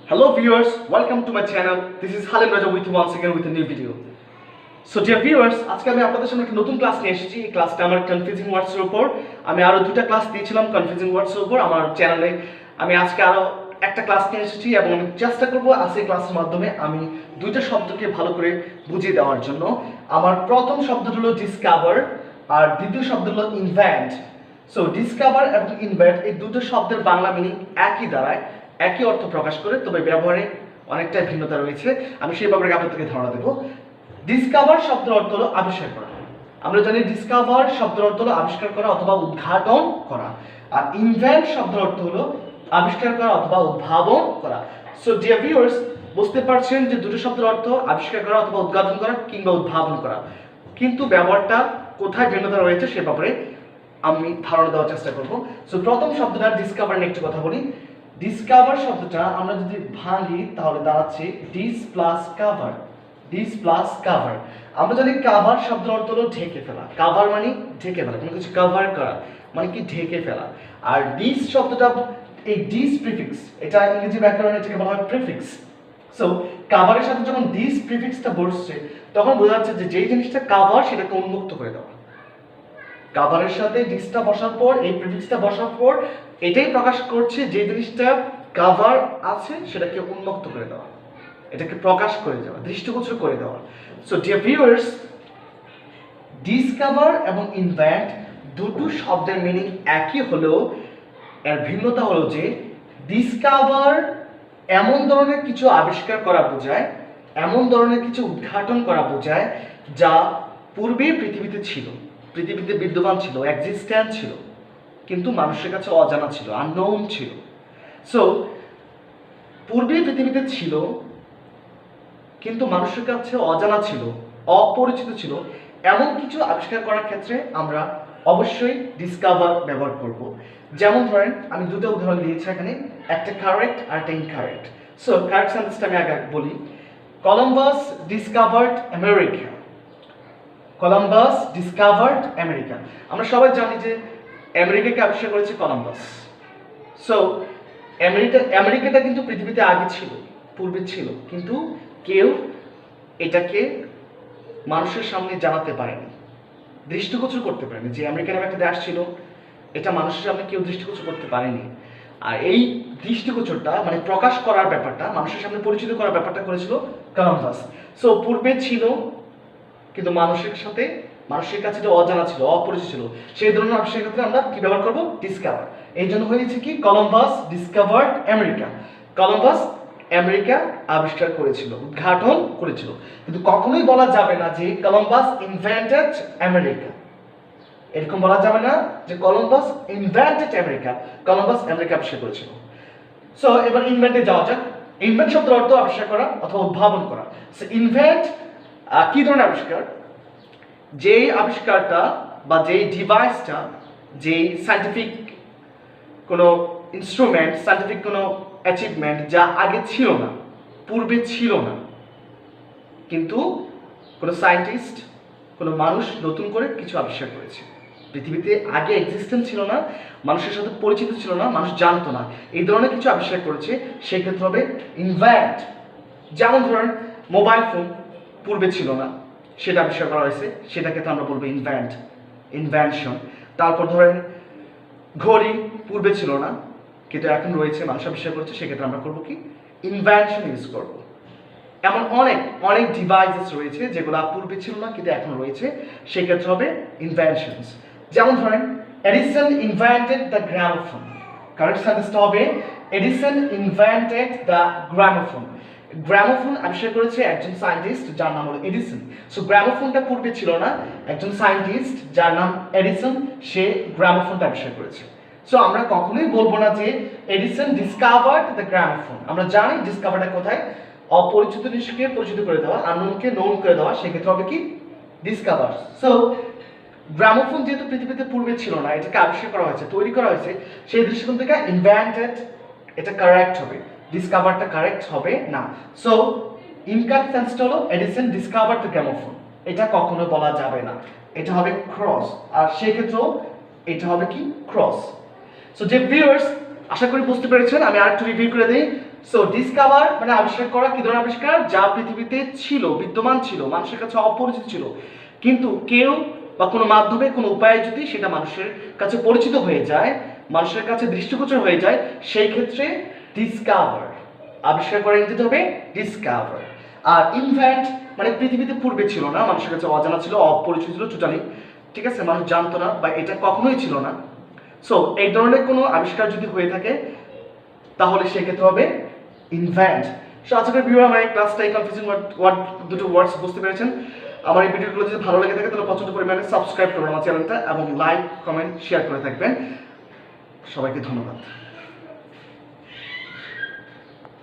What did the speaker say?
Hello viewers, welcome to my channel. This is Halim Raja with you once again with a new video. So dear viewers, আজকে আমি আপনাদের সামনে একটা নতুন class নিয়ে এসেছি। এই ক্লাসটা আমার কনফিউজিং ওয়ার্ডস এর উপর। আমি আরো দুটো ক্লাস দিয়েছিলাম কনফিউজিং ওয়ার্ডস এর উপর আমার চ্যানেলে। আমি আজকে আরো একটা ক্লাস নিয়ে এসেছি এবং আমি চেষ্টা করব আজকের ক্লাসের মাধ্যমে আমি দুইটা শব্দকে ভালো করে বুঝিয়ে দেওয়ার জন্য। আমার প্রথম শব্দ হলো ডিসকভার আর দ্বিতীয় শব্দ হলো ইনভেন্ট। সো ডিসকভার এবং ইনভেন্ট এই দুটো শব্দের বাংলা মিনিং একই দাঁড়ায়, একই অর্থ প্রকাশ করে, তবে ব্যবহারে অনেকটাই ভিন্নতা রয়েছে। আমি সেই ব্যাপারে আপনাদেরকে ধারণা দেব। ডিসকভার শব্দের অর্থ হলো আবিষ্কার করা। আমরা জানি ডিসকভার শব্দের অর্থ হলো আবিষ্কার করা অথবা উদ্ঘাটন করা, আর ইনভেন্ট শব্দের অর্থ হলো আবিষ্কার করা অথবা উদ্ভাবন করা। সো ডিয়ার ভিউয়ার্স, বুঝতে পারছেন যে দুটো শব্দের অর্থ আবিষ্কার করা অথবা উদ্ঘাটন করা কিংবা উদ্ভাবন করা, কিন্তু ব্যবহারটা কোথায় ভিন্নতা রয়েছে সে ব্যাপারে আমি ধারণা দেওয়ার চেষ্টা করব। সো প্রথম শব্দটা ডিসকভার নিয়ে একটু কথা বলি। ডিসকভার শব্দটা আমরা যদি ভাঙি তাহলে দাঁড়াচ্ছে dish plus cover. Dish plus cover. আমরা জানি কাভার শব্দের অর্থ হলো ঢেকে ফেলা। কাভার মানে ঢেকে ফেলা, কোনো কিছু কভার করা মানে কি ঢেকে ফেলা। আর ডিস শব্দটা, এই ডিস প্রিফিক্স, এটা ইংরেজি ব্যাকরণে এটাকে বলা হয় প্রিফিক্স। সো কাভারের সাথে যখন ডিস প্রিফিক্সটা বসছে তখন বোঝা যাচ্ছে যে যেই জিনিসটা কাভার সেটাকে উন্মুক্ত করে দেওয়া। কাভারের সাথে ডিসটা বসার পর, এই প্রিফিক্সটা বসার পর এটাই প্রকাশ করছে যে জিনিসটা কাভার আছে সেটাকে উন্মুক্ত করে দেওয়া, এটাকে প্রকাশ করে দেওয়া, দৃষ্টিগোচর করে দেওয়া। সো ডিয়ার ভিউয়ার্স, ডিসকভার এবং ইনভেন্ট দুটো শব্দের মিনিং একই হলেও এর ভিন্নতা হলো যে ডিসকভার এমন ধরনের কিছু আবিষ্কার করা বোঝায়, এমন ধরনের কিছু উদ্ঘাটন করা বোঝায় যা পূর্বে পৃথিবীতে ছিল, পৃথিবীতে বিদ্যমান ছিল, এক্সিস্ট্যান্ট ছিল, কিন্তু মানুষের কাছে অজানা ছিল, আননোন ছিল। সো পূর্বে পৃথিবীতে ছিল কিন্তু মানুষের কাছে অজানা ছিল, অপরিচিত ছিল, এমন কিছু আবিষ্কার করার ক্ষেত্রে আমরা অবশ্যই ডিসকভার ব্যবহার করব। যেমন ধরেন আমি দুটো উদাহরণ দিয়েছি এখানে, একটা কারেক্ট আর একটা ইনকারেক্ট। সো কারেক্ট সেন্টেন্সটা আমি আগে বলি। Columbus discovered America. Columbus discovered America. আমরা সবাই জানি যে আমেরিকাকে আবিষ্কার করেছে কলম্বাস। সো আমেরিকাটা কিন্তু পৃথিবীতে আগে ছিল, পূর্বে ছিল, কিন্তু কেউ এটাকে মানুষের সামনে জানাতে পারেনি, দৃষ্টিগোচর করতে পারেনি যে আমেরিকা নামে একটা দেশ ছিল, এটা মানুষের সামনে কেউ দৃষ্টিগোচর করতে পারেনি। আর এই দৃষ্টিগোচরটা মানে প্রকাশ করার ব্যাপারটা, মানুষের সামনে পরিচিত করার ব্যাপারটা করেছিল কলম্বাস। সো পূর্বে ছিল কিন্তু মানুষের কাছে এটা অজানা ছিল, অপরিচিত ছিল, সেই ধরনের আবিষ্কারের ক্ষেত্রে আমরা কি ব্যবহার করব? ডিসকভার। এই জন্য হয়েছে কি Columbus discovered America. Columbus America আবিষ্কার করেছিল, উদ্ঘাটন করেছিল, কিন্তু কখনোই বলা যাবে না যে কলম্বাস ইনভেন্টেড আমেরিকা। এরকম বলা যাবে না যে Columbus invented America, Columbus America আবিষ্কার করেছিল। সো এবার ইনভেন্টে যাওয়া যাক। ইনভেন্ট শব্দের অর্থ আবিষ্কার করা অথবা উদ্ভাবন করা। সো ইনভেন্ট কি ধরনের আবিষ্কার? যেই আবিষ্কারটা বা যেই ডিভাইসটা, যেই সায়েন্টিফিক কোনো ইনস্ট্রুমেন্ট, সায়েন্টিফিক কোনো অ্যাচিভমেন্ট যা আগে ছিল না, পূর্বে ছিল না, কিন্তু কোনো সায়েন্টিস্ট, কোনো মানুষ নতুন করে কিছু আবিষ্কার করেছে। পৃথিবীতে আগে এক্সিস্টেন্স ছিল না, মানুষের সাথে পরিচিত ছিল না, মানুষ জানতো না, এই ধরনের কিছু আবিষ্কার করেছে, সেই ক্ষেত্রে হবে ইনভেন্ট। যেমন ধরেন মোবাইল ফোন পূর্বে ছিল না, সেটা আবিষ্কার করা হয়েছে, সেটাকে তো আমরা বলবো ইনভেন্ট, ইনভেনশন। তারপর ধরেন ঘড়ি পূর্বে ছিল না কিন্তু এখন রয়েছে, মানুষ আবিষ্কার করছে, সেক্ষেত্রে আমরা করবো কি? ইনভেনশন ইউজ করবো। এমন অনেক অনেক ডিভাইসেস রয়েছে যেগুলো পূর্বে ছিল না কিন্তু এখন রয়েছে, সেক্ষেত্রে হবে ইনভেনশনস। যেমন ধরেন Edison invented the gramophone. Correct সেন্টেন্সটা হবে Edison invented the gramophone. Gramophone আবিষ্কার করেছে একজন সায়েন্টিস্ট যার নাম হলো এডিসন। সো গ্রামোফোনটা পূর্বে ছিল না, একজন সায়েন্টিস্ট যার নাম এডিসন সে গ্রামোফোনটা আবিষ্কার করেছে। সো আমরা কখনোই বলবো না যে এডিসন ডিসকভার্ড দ্য গ্রামোফোন। আমরা জানি ডিসকভারটা কোথায়? অপরিচিত জিনিসকে পরিচিত করে দেওয়া, আননোনকে নোন করে দেওয়া, সেক্ষেত্রে হবে কি? ডিসকভার। সো গ্রামোফোন যেহেতু পৃথিবীতে পূর্বে ছিল না, এটাকে আবিষ্কার করা হয়েছে, তৈরি করা হয়েছে, সেই দৃষ্টিকোণ থেকে ইনভেন্টেড এটা কারেক্ট হবে, ডিসকভারটা কারেক্ট হবে না। সো ইনকারেক্ট সেন্সটা হলো এডিসন ডিসকভার্ড দ্য গ্রামোফোন, এটা কখনো বলা যাবে না, এটা হবে ক্রস। আর সেই ক্ষেত্রেও এটা হবে কি? ক্রস। সো যে ভিউয়ার্স, আশা করি বুঝতে পেরেছেন। আমি আরেকটু রিভিউ করে দিই। সো ডিসকভার মানে আবিষ্কার করা, কি ধরনের আবিষ্কার? যা পৃথিবীতে ছিল, বিদ্যমান ছিল, মানুষের কাছে অপরিচিত ছিল, কিন্তু কেউ বা কোনো মাধ্যমে কোনো উপায়ে যদি সেটা মানুষের কাছে পরিচিত হয়ে যায়, মানুষের কাছে দৃষ্টিগোচর হয়ে যায়, সেই ক্ষেত্রে ডিসকভার, আবিষ্কার করা ইংরেজিতে হবে ডিসকভার। আর ইনভেন্ট মানে পৃথিবীতে পূর্বে ছিল না, মানুষের কাছে অজানা ছিল, অপরিচিত ছিল টোটালি, ঠিক আছে, মানুষ জানতো না বা এটা কখনোই ছিল না। সো এই ধরনের কোনো আবিষ্কার যদি হয়ে থাকে তাহলে সেক্ষেত্রে হবে ইনভেন্ট। সো আজকের ভিডিও আমার এই ক্লাসটাই কনফিউজিং ওয়ার্ড দুটো ওয়ার্ডস বুঝতে পেরেছেন। আমার এই ভিডিওগুলো যদি ভালো লেগে থাকে তাহলে প্রচন্ড পরিমাণে সাবস্ক্রাইব করবেন আমার চ্যানেলটা এবং লাইক কমেন্ট শেয়ার করে থাকবেন। সবাইকে ধন্যবাদ।